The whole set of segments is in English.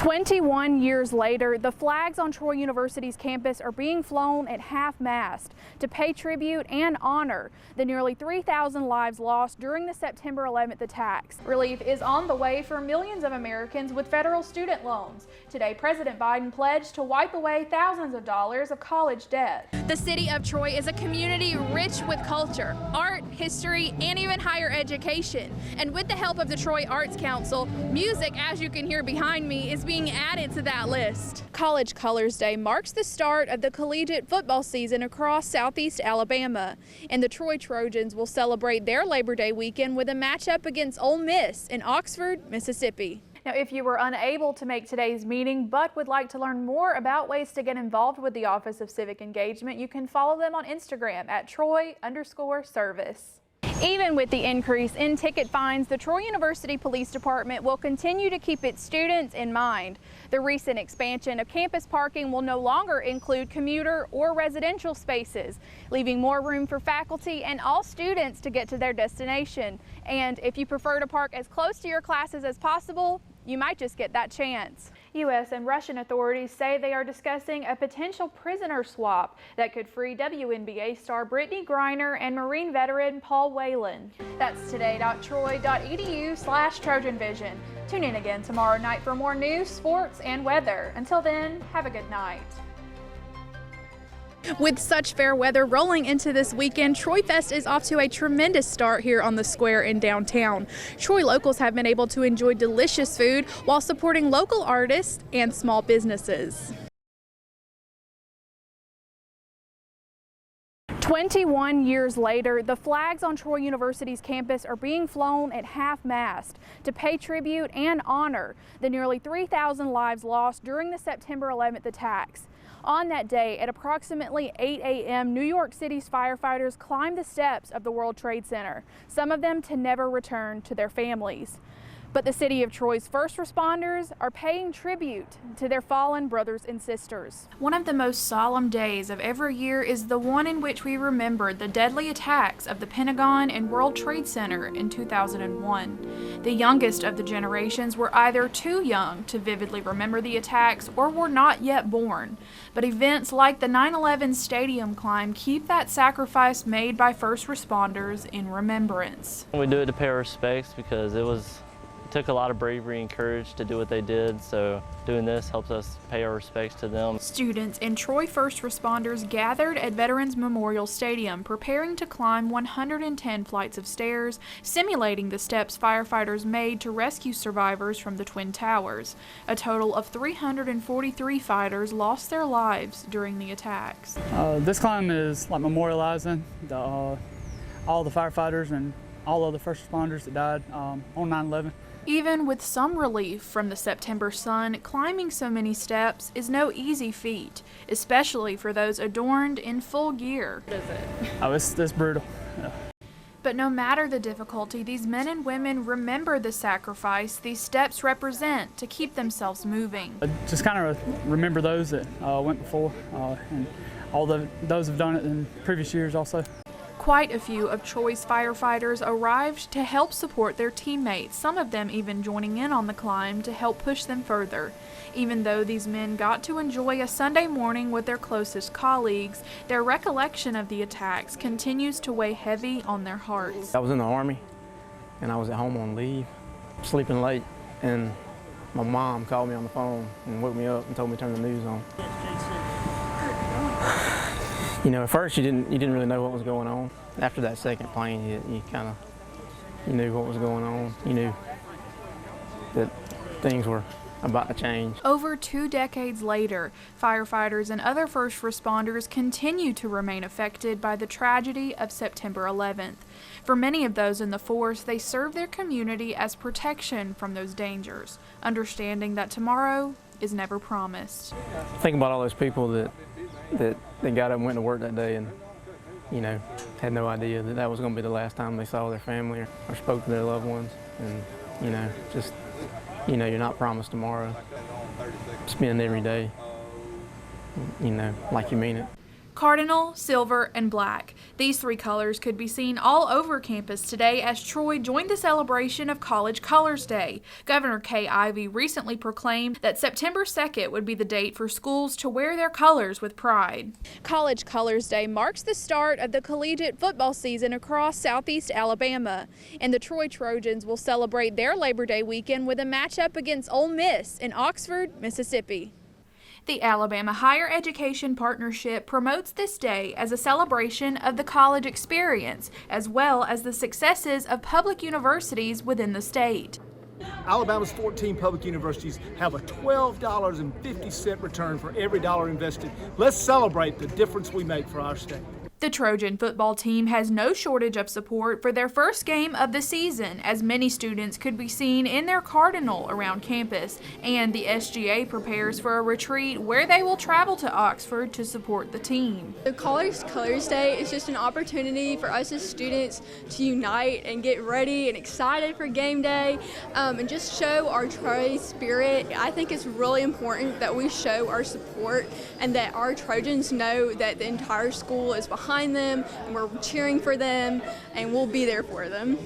21 years later, the flags on Troy University's campus are being flown at half-mast to pay tribute and honor the nearly 3,000 lives lost during the September 11th attacks. Relief is on the way for millions of Americans with federal student loans. Today, President Biden pledged to wipe away thousands of dollars of college debt. The city of Troy is a community rich with culture, art, history, and even higher education. And with the help of the Troy Arts Council, music, as you can hear behind me, is being added to that list. College Colors Day marks the start of the collegiate football season across Southeast Alabama, and the Troy Trojans will celebrate their Labor Day weekend with a matchup against Ole Miss in Oxford, Mississippi. Now, if you were unable to make today's meeting but would like to learn more about ways to get involved with the Office of Civic Engagement, you can follow them on Instagram at Troy_service. Even with the increase in ticket fines, the Troy University Police Department will continue to keep its students in mind. The recent expansion of campus parking will no longer include commuter or residential spaces, leaving more room for faculty and all students to get to their destination. And if you prefer to park as close to your classes as possible, you might just get that chance. U.S. and Russian authorities say they are discussing a potential prisoner swap that could free WNBA star Brittany Griner and Marine veteran Paul Whelan. That's today.troy.edu/TrojanVision. Tune in again tomorrow night for more news, sports, and weather. Until then, have a good night. With such fair weather rolling into this weekend, Troy Fest is off to a tremendous start here on the square in downtown. Troy locals have been able to enjoy delicious food while supporting local artists and small businesses. 21 years later, the flags on Troy University's campus are being flown at half-mast to pay tribute and honor the nearly 3,000 lives lost during the September 11th attacks. On that day, at approximately 8 a.m., New York City's firefighters climbed the steps of the World Trade Center, some of them to never return to their families. But the city of Troy's first responders are paying tribute to their fallen brothers and sisters. One of the most solemn days of every year is the one in which we remember the deadly attacks of the Pentagon and World Trade Center in 2001. The youngest of the generations were either too young to vividly remember the attacks or were not yet born. But events like the 9/11 stadium climb keep that sacrifice made by first responders in remembrance. We do it to pay our respects because it took a lot of bravery and courage to do what they did, so doing this helps us pay our respects to them. Students and Troy first responders gathered at Veterans Memorial Stadium preparing to climb 110 flights of stairs, simulating the steps firefighters made to rescue survivors from the Twin Towers. A total of 343 fighters lost their lives during the attacks. This climb is like memorializing all the firefighters and all of the first responders that died on 9/11. Even with some relief from the September sun, climbing so many steps is no easy feat, especially for those adorned in full gear. What is it? Oh, it's brutal. Yeah. But no matter the difficulty, these men and women remember the sacrifice these steps represent to keep themselves moving. Just kind of remember those that went before and those have done it in previous years also. Quite a few of Troy's firefighters arrived to help support their teammates, some of them even joining in on the climb to help push them further. Even though these men got to enjoy a Sunday morning with their closest colleagues, their recollection of the attacks continues to weigh heavy on their hearts. I was in the Army, and I was at home on leave, sleeping late, and my mom called me on the phone and woke me up and told me to turn the news on. You know, at first you didn't really know what was going on. After that second plane hit, you knew what was going on. You knew that things were about to change. Over 2 decades later, firefighters and other first responders continue to remain affected by the tragedy of September 11th. For many of those in the force, they serve their community as protection from those dangers, understanding that tomorrow is never promised. Think about all those people that got up and went to work that day and, you know, had no idea that was going to be the last time they saw their family or spoke to their loved ones. And, you know, just, you know, you're not promised tomorrow. Spend every day, you know, like you mean it. Cardinal, silver, and black. These three colors could be seen all over campus today as Troy joined the celebration of College Colors Day. Governor Kay Ivey recently proclaimed that September 2nd would be the date for schools to wear their colors with pride. College Colors Day marks the start of the collegiate football season across Southeast Alabama, and the Troy Trojans will celebrate their Labor Day weekend with a matchup against Ole Miss in Oxford, Mississippi. The Alabama Higher Education Partnership promotes this day as a celebration of the college experience, as well as the successes of public universities within the state. Alabama's 14 public universities have a $12.50 return for every dollar invested. Let's celebrate the difference we make for our state. The Trojan football team has no shortage of support for their first game of the season, as many students could be seen in their Cardinal around campus, and the SGA prepares for a retreat where they will travel to Oxford to support the team. The College Colors Day is just an opportunity for us as students to unite and get ready and excited for game day, and just show our Troy spirit. I think it's really important that we show our support and that our Trojans know that the entire school is behind them and we're cheering for them and we'll be there for them.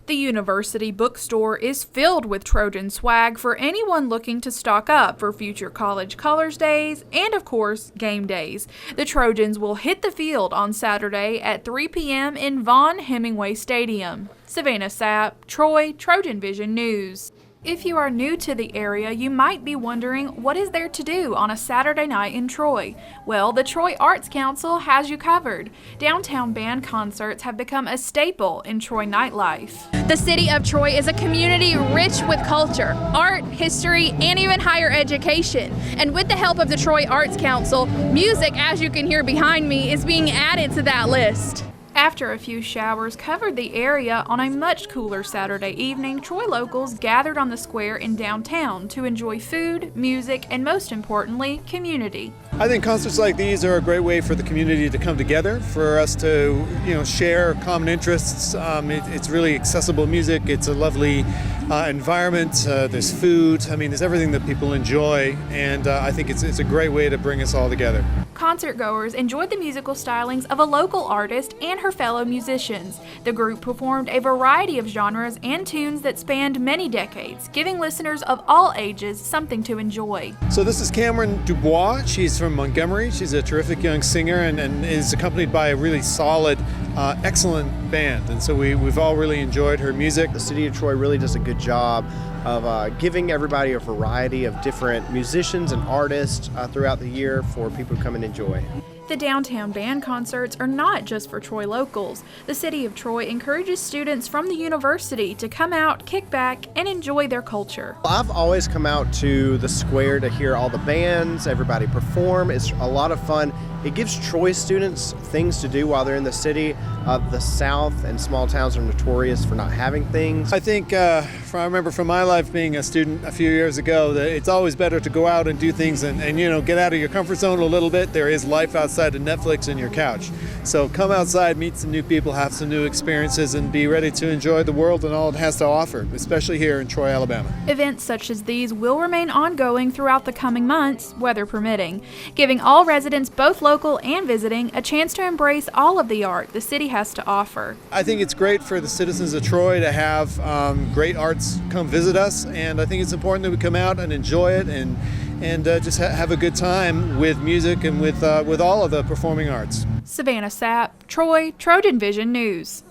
The university bookstore is filled with Trojan swag for anyone looking to stock up for future College Colors Days and, of course, game days. The Trojans will hit the field on Saturday at 3 p.m. in Vaughn Hemingway Stadium. Savannah Sapp, Troy TrojanVision News. If you are new to the area, you might be wondering what is there to do on a Saturday night in Troy. Well, the Troy Arts Council has you covered. Downtown band concerts have become a staple in Troy nightlife. The city of Troy is a community rich with culture, art, history, and even higher education. And with the help of the Troy Arts Council, music, as you can hear behind me, is being added to that list. After a few showers covered the area on a much cooler Saturday evening, Troy locals gathered on the square in downtown to enjoy food, music, and most importantly, community. I think concerts like these are a great way for the community to come together, for us to, share common interests. It's really accessible music. It's a lovely environment. There's food. There's everything that people enjoy, and I think it's a great way to bring us all together. Concert goers enjoyed the musical stylings of a local artist and her fellow musicians. The group performed a variety of genres and tunes that spanned many decades, giving listeners of all ages something to enjoy. So this is Cameron Dubois. She's from Montgomery. She's a terrific young singer and is accompanied by a really solid, excellent band. And so we've all really enjoyed her music. The city of Troy really does a good job of giving everybody a variety of different musicians and artists throughout the year for people to come and enjoy. The downtown band concerts are not just for Troy locals. The city of Troy encourages students from the university to come out, kick back, and enjoy their culture. I've always come out to the square to hear all the bands, everybody perform. It's a lot of fun. It gives Troy students things to do while they're in the city. The South and small towns are notorious for not having things. I think, I remember from my life being a student a few years ago, that it's always better to go out and do things and get out of your comfort zone a little bit. There is life outside of Netflix and your couch. So come outside, meet some new people, have some new experiences, and be ready to enjoy the world and all it has to offer, especially here in Troy, Alabama. Events such as these will remain ongoing throughout the coming months, weather permitting, giving all residents, both local and visiting, a chance to embrace all of the art the city has to offer. I think it's great for the citizens of Troy to have great arts come visit us, and I think it's important that we come out and enjoy it and just have a good time with music and with all of the performing arts. Savannah Sapp, Troy TrojanVision News.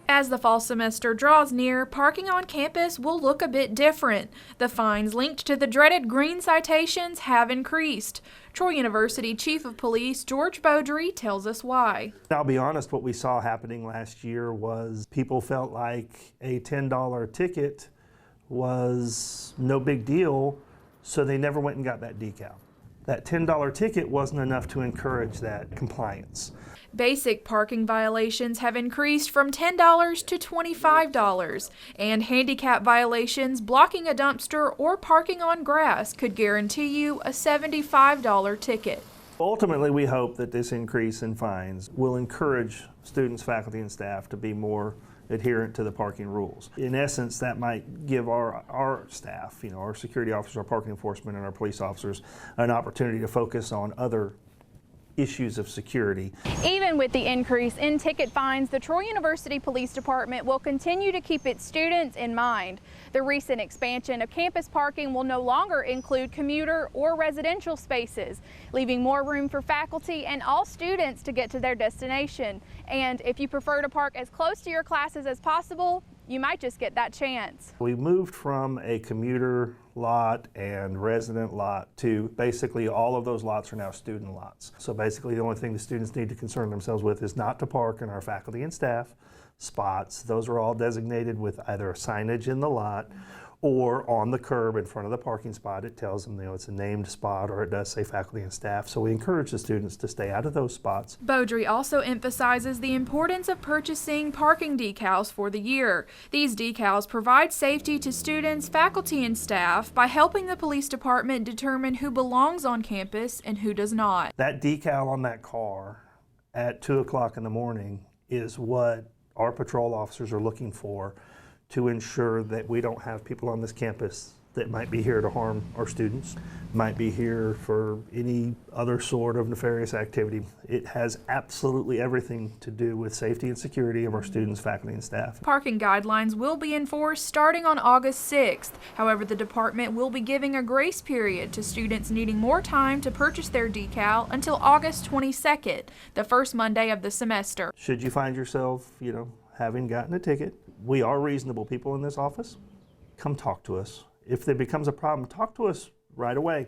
As the fall semester draws near, parking on campus will look a bit different. The fines linked to the dreaded green citations have increased. Troy University Chief of Police George Beaudry tells us why. I'll be honest, what we saw happening last year was people felt like a $10 ticket was no big deal, so they never went and got that decal. That $10 ticket wasn't enough to encourage that compliance. Basic parking violations have increased from $10 to $25, and handicap violations, blocking a dumpster or parking on grass, could guarantee you a $75 ticket. Ultimately, we hope that this increase in fines will encourage students, faculty, and staff to be more adherent to the parking rules. In essence, that might give our staff, our security officers, our parking enforcement, and our police officers an opportunity to focus on other issues of security. Even with the increase in ticket fines, the Troy University Police Department will continue to keep its students in mind. The recent expansion of campus parking will no longer include commuter or residential spaces, leaving more room for faculty and all students to get to their destination. And if you prefer to park as close to your classes as possible, you might just get that chance. We moved from a commuter lot and resident lot to basically all of those lots are now student lots. So basically the only thing the students need to concern themselves with is not to park in our faculty and staff spots. Those are all designated with either signage in the lot or on the curb in front of the parking spot. It tells them, it's a named spot, or it does say faculty and staff. So we encourage the students to stay out of those spots. Beaudry also emphasizes the importance of purchasing parking decals for the year. These decals provide safety to students, faculty, and staff by helping the police department determine who belongs on campus and who does not. That decal on that car at 2 o'clock in the morning is what our patrol officers are looking for to ensure that we don't have people on this campus that might be here to harm our students, might be here for any other sort of nefarious activity. It has absolutely everything to do with safety and security of our students, faculty, and staff. Parking guidelines will be enforced starting on August 6th. However, the department will be giving a grace period to students needing more time to purchase their decal until August 22nd, the first Monday of the semester. Should you find yourself, having gotten a ticket, we are reasonable people in this office. Come talk to us. If there becomes a problem, talk to us right away.